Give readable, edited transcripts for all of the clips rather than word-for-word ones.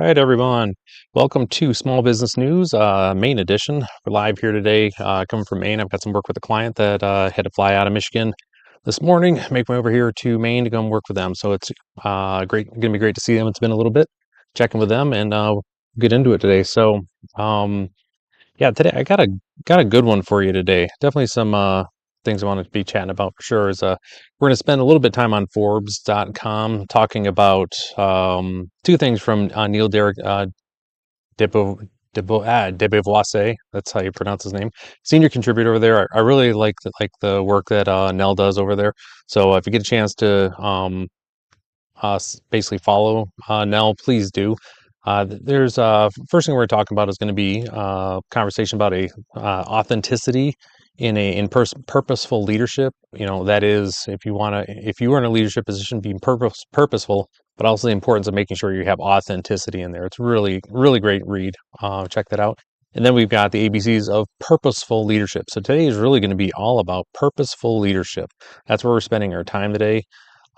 right, everyone. Welcome to Small Business News, Maine edition. We're live here today, coming from Maine. I've got some work with a client that had to fly out of Michigan this morning, make my way over here to Maine to go and work with them. So it's going to be great to see them. It's been a little bit checking with them, and get into it today. So, um, yeah, today I got a good one for you today. Definitely some things I want to be chatting about for sure. Is we're going to spend a little bit of time on Forbes.com talking about two things from Neil Derrick Debeau, Debevoise. That's how you pronounce his name. Senior contributor over there. I really like the work that Nell does over there. So if you get a chance to basically follow Nell, please do. There's first thing we're talking about is going to be conversation about a authenticity in purposeful leadership. You know, that is, if you are in a leadership position, being purposeful, but also the importance of making sure you have authenticity in there. It's really great read. Check that out. And then we've got the ABCs of purposeful leadership. So today is really going to be all about purposeful leadership. That's where we're spending our time today.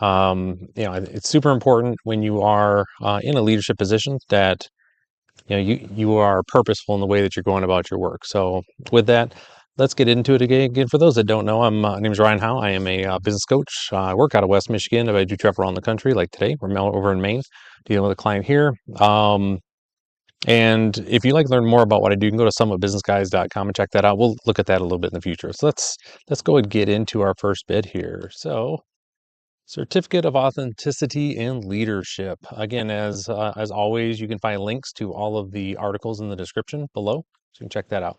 It's super important when you are in a leadership position that you are purposeful in the way that you're going about your work. So with that, let's get into it again. Again, for those that don't know, my name is Ryan Howe. I am a business coach. I work out of West Michigan, but I do travel around the country. Like today, we're over in Maine, dealing with a client here. And if you'd like to learn more about what I do, you can go to summitbusinessguys.com and check that out. We'll look at that a little bit in the future. So let's go and get into our first bit here. So, Certificate of Authenticity in Leadership. Again, as always, you can find links to all of the articles in the description below, so you can check that out.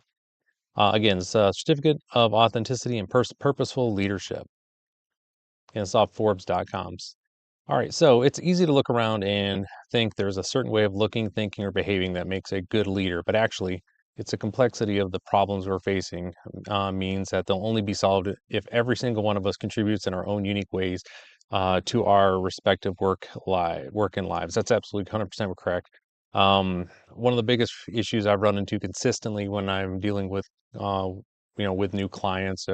Again, it's a Certificate of Authenticity in Purposeful Leadership. And it's off Forbes.com. All right, so it's easy to look around and think there's a certain way of looking, thinking, or behaving that makes a good leader, but actually, it's the complexity of the problems we're facing means that they'll only be solved if every single one of us contributes in our own unique ways to our respective work and lives. That's absolutely 100% correct. One of the biggest issues I've run into consistently when I'm dealing with, with new clients,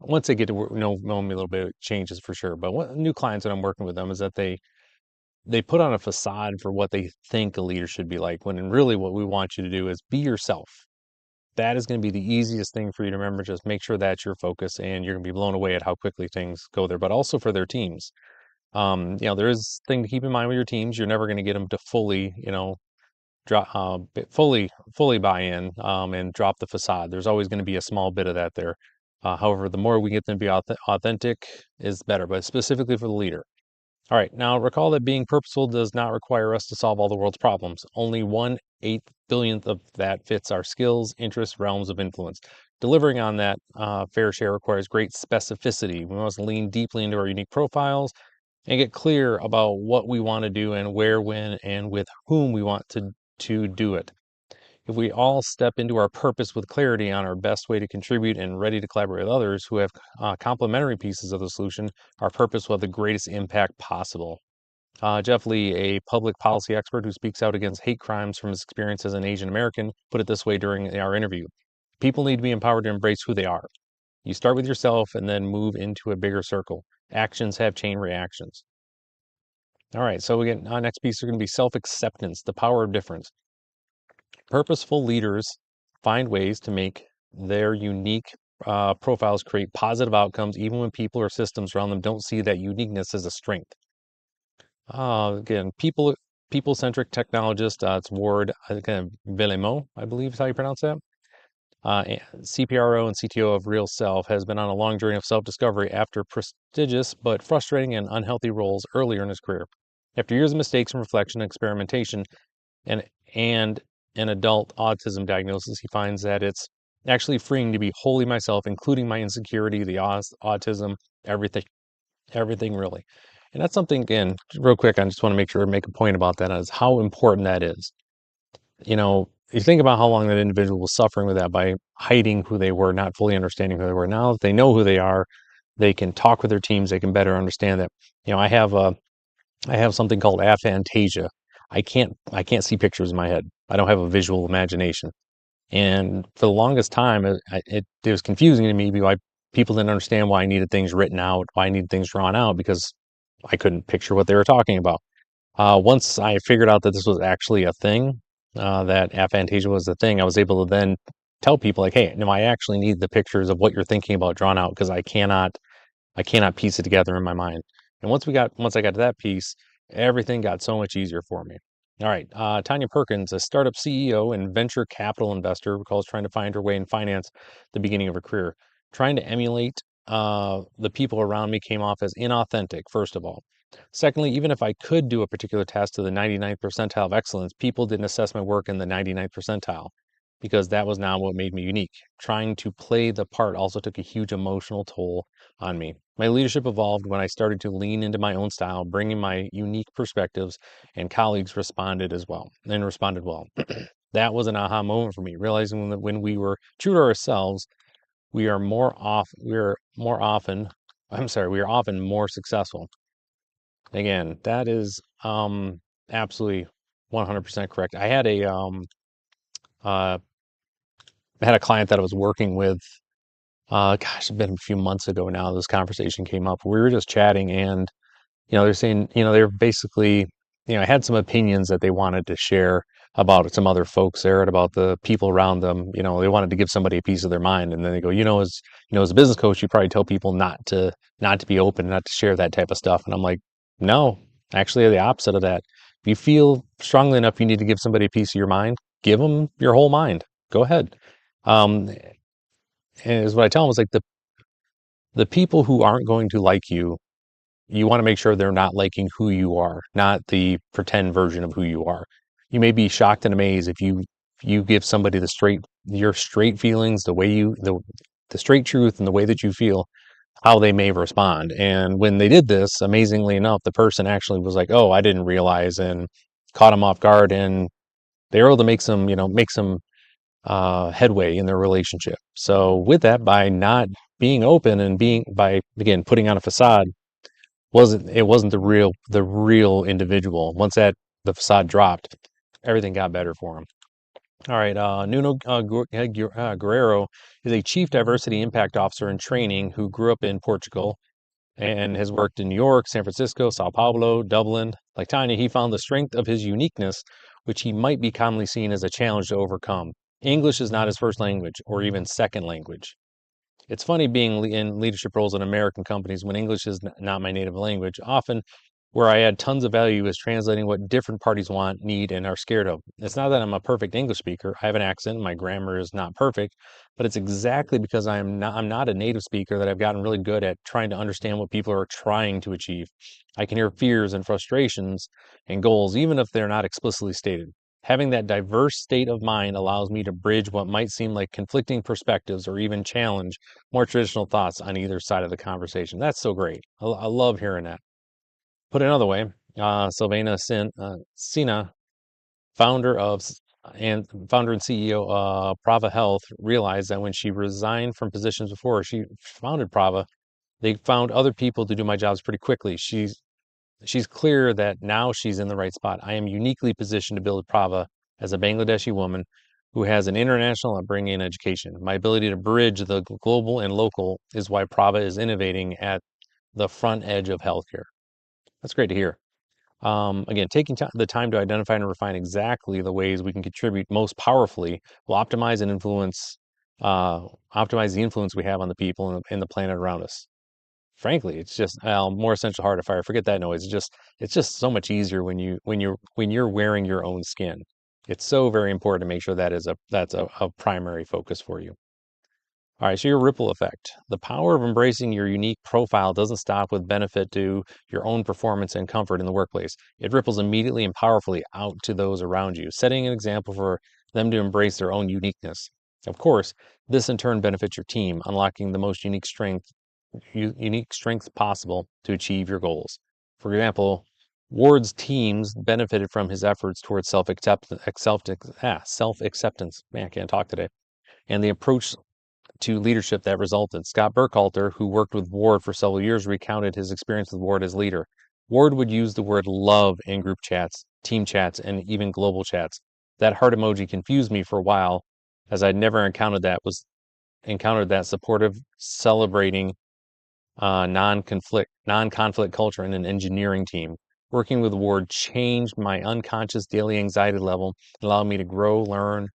once they get to know me a little bit, it changes for sure. But new clients that I'm working with them is that they put on a facade for what they think a leader should be like, when really what we want you to do is be yourself. That is going to be the easiest thing for you to remember. Just make sure that's your focus, and you're going to be blown away at how quickly things go there. But also for their teams, there is a thing to keep in mind with your teams. You're never going to get them to fully, drop, fully buy in and drop the facade. There's always going to be a small bit of that there. However, the more we get them to be authentic is better, but specifically for the leader. All right, now recall that being purposeful does not require us to solve all the world's problems. Only 1/8 billionth of that fits our skills, interests, realms of influence. Delivering on that fair share requires great specificity. We must lean deeply into our unique profiles and get clear about what we want to do and where, when, and with whom we want to do it. If we all step into our purpose with clarity on our best way to contribute and ready to collaborate with others who have complementary pieces of the solution, our purpose will have the greatest impact possible. Jeff Lee, a public policy expert who speaks out against hate crimes from his experience as an Asian American, put it this way during our interview. People need to be empowered to embrace who they are. You start with yourself and then move into a bigger circle. Actions have chain reactions. All right, so again, our next piece is going to be self-acceptance, the power of difference. Purposeful leaders find ways to make their unique profiles create positive outcomes, even when people or systems around them don't see that uniqueness as a strength. Again, people-centric technologist, it's Ward Villemot, I believe is how you pronounce that. CPRO and CTO of Real Self, has been on a long journey of self-discovery after prestigious but frustrating and unhealthy roles earlier in his career. After years of mistakes and reflection and experimentation and an adult autism diagnosis, he finds that it's actually freeing to be wholly myself, including my insecurity, the autism, everything really. And that's something, again, real quick, I just want to make a point about that, is how important that is. You think about how long that individual was suffering with that by hiding who they were, not fully understanding who they were. Now that they know who they are, they can talk with their teams, they can better understand that. I have something called aphantasia. I can't see pictures in my head. I don't have a visual imagination. And for the longest time, it was confusing to me why people didn't understand why I needed things written out, why I needed things drawn out, because I couldn't picture what they were talking about. Once I figured out that this was actually a thing, that aphantasia was a thing, I was able to then tell people like, hey, no, I actually need the pictures of what you're thinking about drawn out because I cannot piece it together in my mind. And once I got to that piece, everything got so much easier for me. All right, Tanya Perkins, a startup CEO and venture capital investor, recalls trying to find her way in finance at the beginning of her career. Trying to emulate the people around me came off as inauthentic, first of all. Secondly, even if I could do a particular task to the 99th percentile of excellence, people didn't assess my work in the 99th percentile because that was not what made me unique. Trying to play the part also took a huge emotional toll on me. My leadership evolved when I started to lean into my own style, bringing my unique perspectives, and colleagues responded well. That was an aha moment for me, realizing that when we were true to ourselves, we are often more successful. Again, that is absolutely 100% correct. Uh, I had a client that I was working with. Gosh, it's been a few months ago now. This conversation came up. We were just chatting, and they're saying, they're basically, had some opinions that they wanted to share about some other folks there and about the people around them. They wanted to give somebody a piece of their mind, and then they go, as a business coach, you probably tell people not to be open, not to share that type of stuff. And I'm like, no, actually, the opposite of that. If you feel strongly enough, you need to give somebody a piece of your mind. Give them your whole mind. Go ahead. Um, and is what I tell them is like the people who aren't going to like you want to make sure they're not liking who you are, not the pretend version of who you are. You may be shocked and amazed if you give somebody your straight feelings, the straight truth and the way that you feel, how they may respond. And when they did this, amazingly enough, the person actually was like, "Oh, I didn't realize," and caught them off guard, and they were able to make some headway in their relationship. So with that, by not being open and by again putting on a facade, wasn't the real individual. Once that the facade dropped, everything got better for him. All right, Nuno Guerrero is a chief diversity impact officer in training who grew up in Portugal and has worked in New York, San Francisco, Sao Paulo, Dublin. Like Tanya, he found the strength of his uniqueness, which he might be commonly seen as a challenge to overcome. English is not his first language or even second language. It's funny being in leadership roles in American companies when English is not my native language. Often, where I add tons of value is translating what different parties want, need, and are scared of. It's not that I'm a perfect English speaker. I have an accent. My grammar is not perfect, but it's exactly because I'm not a native speaker that I've gotten really good at trying to understand what people are trying to achieve. I can hear fears and frustrations and goals, even if they're not explicitly stated. Having that diverse state of mind allows me to bridge what might seem like conflicting perspectives or even challenge more traditional thoughts on either side of the conversation. That's so great. I love hearing that. Put another way, Sina, founder of founder and CEO of Prava Health, realized that when she resigned from positions before she founded Prava, they found other people to do my jobs pretty quickly. She's clear that now she's in the right spot. I am uniquely positioned to build Prava as a Bangladeshi woman who has an international upbringing and education. My ability to bridge the global and local is why Prava is innovating at the front edge of healthcare. That's great to hear. Again, taking the time to identify and refine exactly the ways we can contribute most powerfully will optimize the influence we have on the people and the planet around us. Frankly, it's just more essential heart of fire. Forget that noise. It's just so much easier when you're wearing your own skin. It's so very important to make sure that's a primary focus for you. All right, so your ripple effect. The power of embracing your unique profile doesn't stop with benefit to your own performance and comfort in the workplace. It ripples immediately and powerfully out to those around you, setting an example for them to embrace their own uniqueness. Of course, this in turn benefits your team, unlocking the most unique strengths possible to achieve your goals. For example, Ward's teams benefited from his efforts towards self-acceptance. Man, I can't talk today. And the approach to leadership that resulted. Scott Burkhalter, who worked with Ward for several years, recounted his experience with Ward as leader. Ward would use the word love in group chats, team chats, and even global chats. That heart emoji confused me for a while, as I'd never encountered that supportive, celebrating non-conflict culture in an engineering team. Working with the Ward changed my unconscious daily anxiety level, allowed me to grow, learn,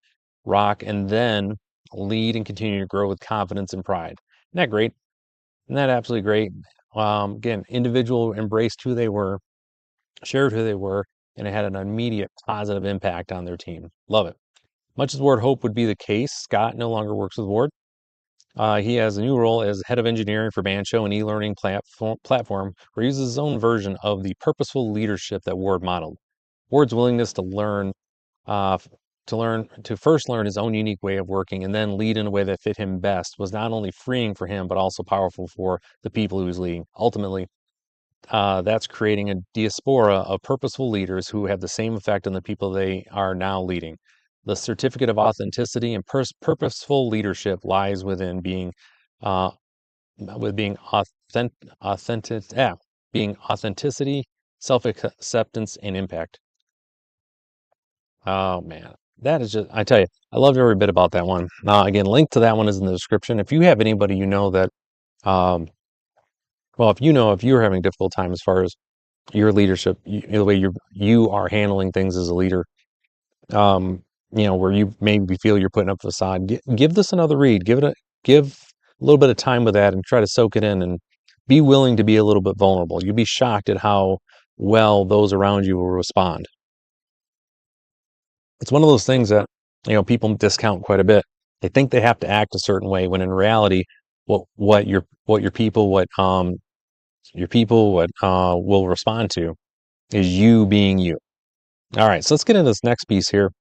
rock, and then lead and continue to grow with confidence and pride. Isn't that great? Isn't that absolutely great? Again, individual embraced who they were, shared who they were, and it had an immediate positive impact on their team. Love it. Much as Ward hoped would be the case, Scott no longer works with Ward. He has a new role as head of engineering for Bancho, an e-learning platform where he uses his own version of the purposeful leadership that Ward modeled. Ward's willingness to uh, to first learn his own unique way of working and then lead in a way that fit him best was not only freeing for him, but also powerful for the people he was leading. Ultimately, that's creating a diaspora of purposeful leaders who have the same effect on the people they are now leading. The certificate of authenticity and purposeful leadership lies within uh, being being authenticity, self-acceptance, and impact. Oh man, that is just, I tell you, I loved every bit about that one. Again, link to that one is in the description. If you have anybody you know that, um, well, if you're having a difficult time as far as your leadership, the way you are handling things as a leader, where you maybe feel you're putting up a facade, give this another read. Give a little bit of time with that and try to soak it in and be willing to be a little bit vulnerable. You'll be shocked at how well those around you will respond. It's one of those things that, people discount quite a bit. They think they have to act a certain way when in reality, what will respond to is you being you. All right, so let's get into this next piece here,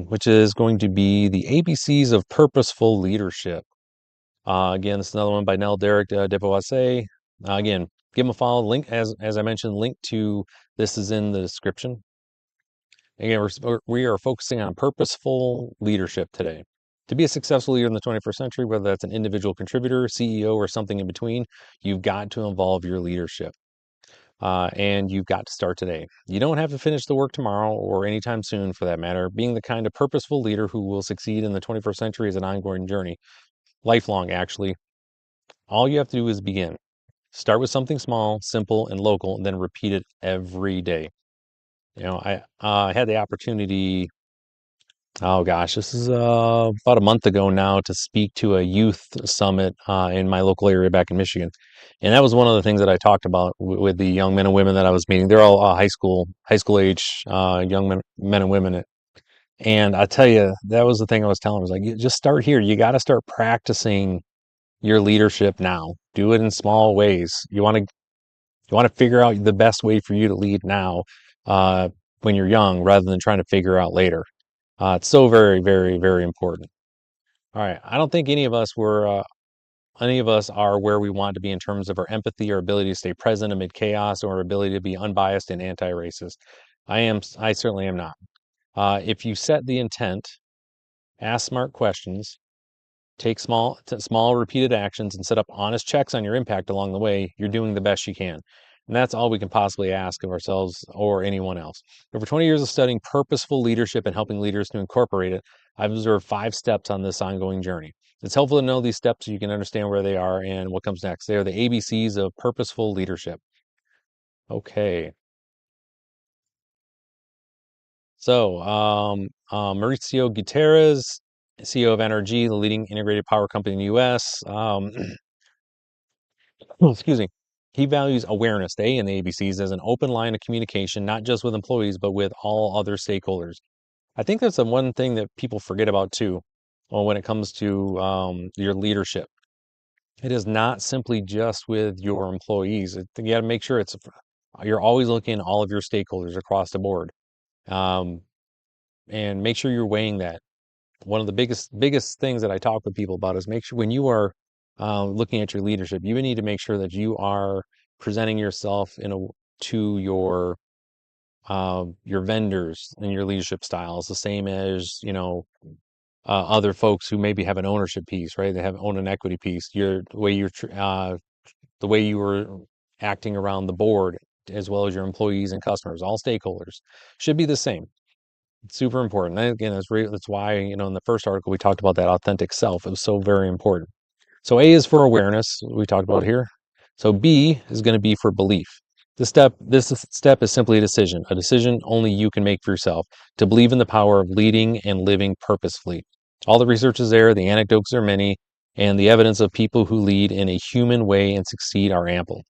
which is going to be the ABCs of purposeful leadership. Again, this is another one by Nell Derek Depoise. Again, give them a follow. Link, as I mentioned, link to this is in the description. Again, we are focusing on purposeful leadership today. To be a successful leader in the 21st century, whether that's an individual contributor, CEO, or something in between, you've got to involve your leadership. And you've got to start today. You don't have to finish the work tomorrow or anytime soon for that matter. Being the kind of purposeful leader who will succeed in the 21st century is an ongoing journey, lifelong actually. All you have to do is begin. Start with something small, simple, and local, and then repeat it every day. I had the opportunity, oh gosh, this is about a month ago now, to speak to a youth summit in my local area back in Michigan. And that was one of the things that I talked about with the young men and women that I was meeting. They're all high school age young men and women. And I tell you, that was the thing I was telling them. I was like, you just start here. You got to start practicing your leadership now. Do it in small ways. You want to figure out the best way for you to lead now uh, when you're young, rather than trying to figure out later. It's so very, very, very important. All right. I don't think any of us are where we want to be in terms of our empathy, our ability to stay present amid chaos, or our ability to be unbiased and anti-racist. I certainly am not. If you set the intent, ask smart questions, take small repeated actions, and set up honest checks on your impact along the way, you're doing the best you can. And that's all we can possibly ask of ourselves or anyone else. Over 20 years of studying purposeful leadership and helping leaders to incorporate it, I've observed 5 steps on this ongoing journey. It's helpful to know these steps so you can understand where they are and what comes next. They are the ABCs of purposeful leadership. Okay. So, Mauricio Gutierrez, CEO of NRG, the leading integrated power company in the US. Oh, excuse me. He values awareness, the A in the ABCs, as an open line of communication, not just with employees, but with all other stakeholders. I think that's the one thing that people forget about too, when it comes to your leadership. It is not simply just with your employees. You got to make sure you're always looking at all of your stakeholders across the board, um, and make sure you're weighing that. One of the biggest things that I talk with people about is make sure when you are looking at your leadership, you need to make sure that you are presenting yourself to your vendors and your leadership styles the same as other folks who maybe have an ownership piece, right? They own an equity piece. The way you were acting around the board, as well as your employees and customers, all stakeholders, should be the same. It's super important. And again, that's why, in the first article, we talked about that authentic self. It was so very important. So A is for awareness, we talked about here. So B is going to be for belief. This step is simply a decision only you can make for yourself, to believe in the power of leading and living purposefully. All the research is there, the anecdotes are many, and the evidence of people who lead in a human way and succeed are ample.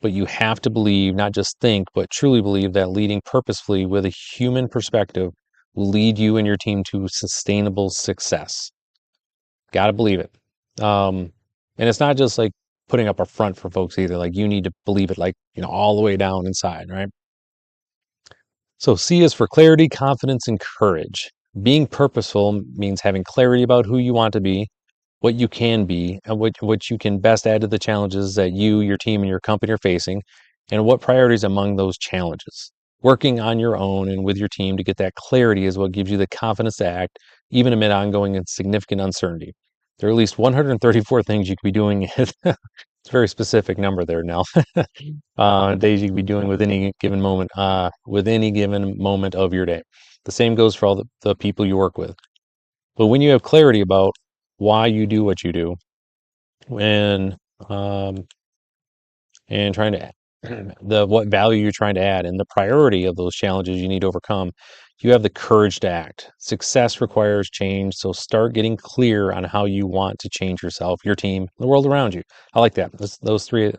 But you have to believe, not just think, but truly believe that leading purposefully with a human perspective will lead you and your team to sustainable success. Got to believe it. And it's not just like putting up a front for folks either. Like you need to believe it, like, all the way down inside, right? So C is for clarity, confidence, and courage. Being purposeful means having clarity about who you want to be, what you can be, and what you can best add to the challenges that you, your team, and your company are facing, and what priorities among those challenges. Working on your own and with your team to get that clarity is what gives you the confidence to act, even amid ongoing and significant uncertainty. There are at least 134 things you could be doing. It's a very specific number there, Nell. Days you could be doing with any given moment of your day. The same goes for all the people you work with. But when you have clarity about why you do what you do, when um, and trying to the what value you're trying to add and the priority of those challenges you need to overcome, you have the courage to act. Success requires change, so start getting clear on how you want to change yourself, your team, the world around you. I like that. Those three.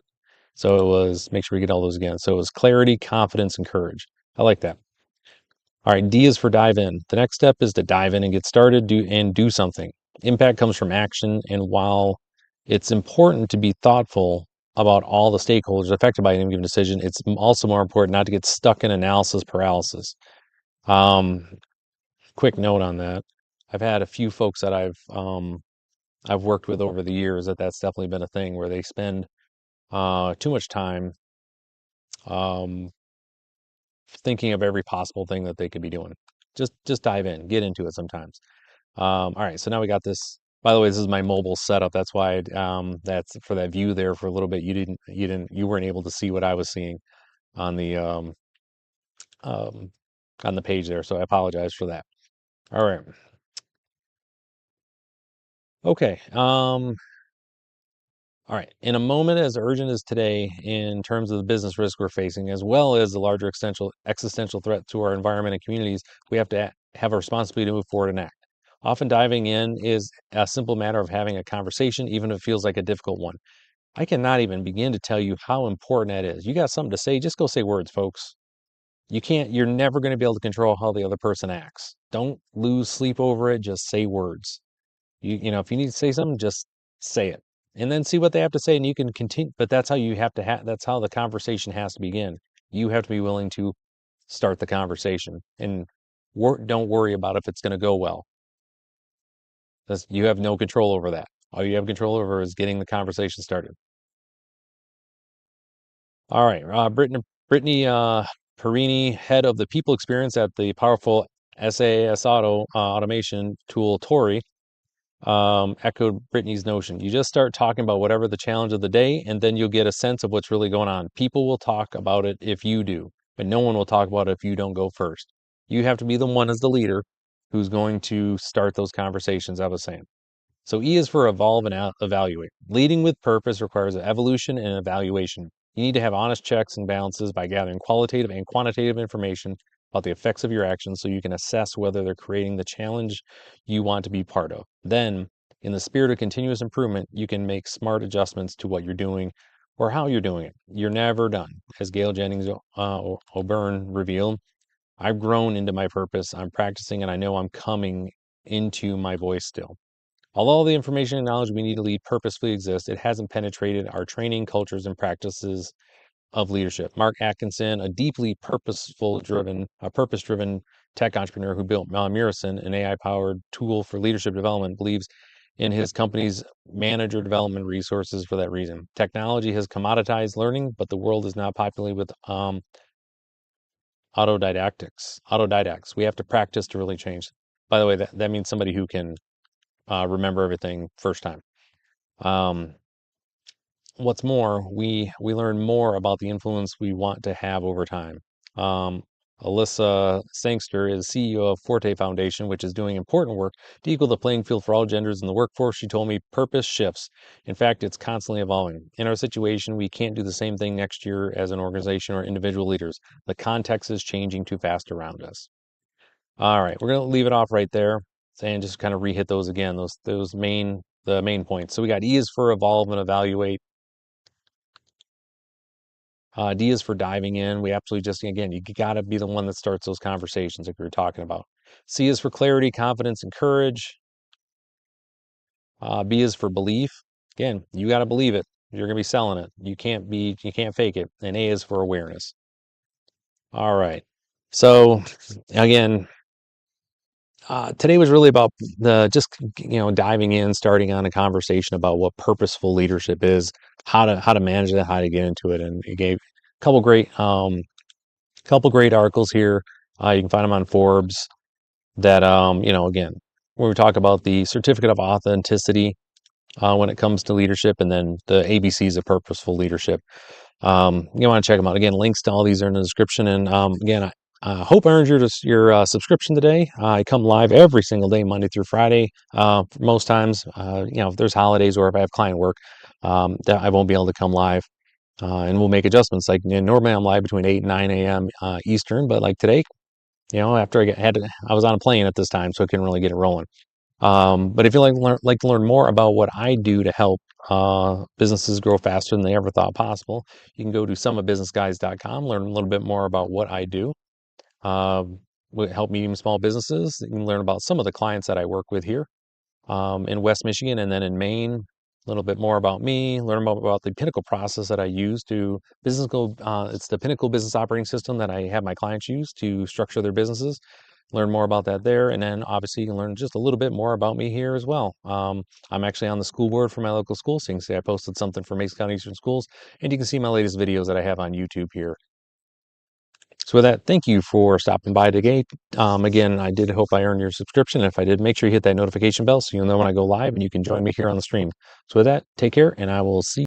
So it was, make sure we get all those again. So it was clarity, confidence, and courage. I like that. All right, D is for dive in. The next step is to dive in and get started, do something. Impact comes from action, and while it's important to be thoughtful about all the stakeholders affected by any given decision, it's also more important not to get stuck in analysis paralysis. Um, Quick note on that. I've had a few folks that I've worked with over the years that's definitely been a thing where they spend too much time um, thinking of every possible thing that they could be doing. Just dive in, get into it sometimes. All right, so now we got this. By the way, this is my mobile setup. That's why that's for that view there for a little bit. You weren't able to see what I was seeing on um, on the page there. So I apologize for that. All right. Okay. All right. In a moment as urgent as today, in terms of the business risk we're facing, as well as the larger existential threat to our environment and communities, we have to have a responsibility to move forward and act. Often diving in is a simple matter of having a conversation, even if it feels like a difficult one. I cannot even begin to tell you how important that is. You got something to say, just go say words, folks. You're never going to be able to control how the other person acts. Don't lose sleep over it, just say words. If you need to say something, just say it and then see what they have to say and you can continue. But that's how you have to that's how the conversation has to begin. You have to be willing to start the conversation and don't worry about if it's going to go well. You have no control over that. All you have control over is getting the conversation started. All right, Brittany Perini, head of the people experience at the powerful SAS automation tool Tori, echoed Brittany's notion. You just start talking about whatever the challenge of the day, and then you'll get a sense of what's really going on. People will talk about it if you do, but no one will talk about it if you don't go first. You have to be the one as the leader who's going to start those conversations, I was saying. So E is for evolve and evaluate. Leading with purpose requires evolution and evaluation. You need to have honest checks and balances by gathering qualitative and quantitative information about the effects of your actions so you can assess whether they're creating the challenge you want to be part of. Then, in the spirit of continuous improvement, you can make smart adjustments to what you're doing or how you're doing it. You're never done. As Gail Jennings O'Byrne revealed, I've grown into my purpose. I'm practicing and I know I'm coming into my voice still. Although the information and knowledge we need to lead purposefully exists, it hasn't penetrated our training, cultures, and practices of leadership. Mark Atkinson, a deeply purpose-driven tech entrepreneur who built Murison, an AI-powered tool for leadership development, believes in his company's manager development resources for that reason. Technology has commoditized learning, but the world is not populated with Autodidacts. We have to practice to really change. By the way, that means somebody who can remember everything first time. Um, what's more, we learn more about the influence we want to have over time. Alyssa Sangster is CEO of Forte Foundation, which is doing important work to equal the playing field for all genders in the workforce. She told me purpose shifts. In fact, it's constantly evolving. In our situation, we can't do the same thing next year as an organization or individual leaders. The context is changing too fast around us. All right, we're going to leave it off right there and just kind of re-hit those again, the main points. So we got E is for evolve and evaluate. D is for diving in. We absolutely just, again, you got to be the one that starts those conversations like we were talking about. C is for clarity, confidence, and courage. B is for belief. Again, you got to believe it. You're going to be selling it. You can't fake it. And A is for awareness. All right. So again, today was really about the just diving in, starting on a conversation about what purposeful leadership is, how to manage that, how to get into it, and it gave a couple great articles here. You can find them on Forbes that again, when we talk about the certificate of authenticity when it comes to leadership, and then the ABCs of purposeful leadership. You want to check them out. Again, links to all these are in the description. And again, I hope I earned your subscription today. I come live every single day, Monday through Friday. Most times, if there's holidays or if I have client work, that I won't be able to come live. And we'll make adjustments. Like normally I'm live between 8 and 9 a.m. Eastern, but like today, after I was on a plane at this time, so I couldn't really get it rolling. But if you like to learn more about what I do to help businesses grow faster than they ever thought possible, you can go to summitbusinessguys.com, learn a little bit more about what I do. We help medium and small businesses. You can learn about some of the clients that I work with here in West Michigan and then in Maine. A little bit more about me, learn more about the Pinnacle process that I use to business go. It's the Pinnacle business operating system that I have my clients use to structure their businesses. Learn more about that there. And then obviously you can learn just a little bit more about me here as well. I'm actually on the school board for my local school. So you can see I posted something for Meigs County Eastern Schools, and you can see my latest videos that I have on YouTube here. So with that, thank you for stopping by today. Again, I did hope I earned your subscription. If I did, make sure you hit that notification bell so you'll know when I go live and you can join me here on the stream. So with that, take care, and I will see you.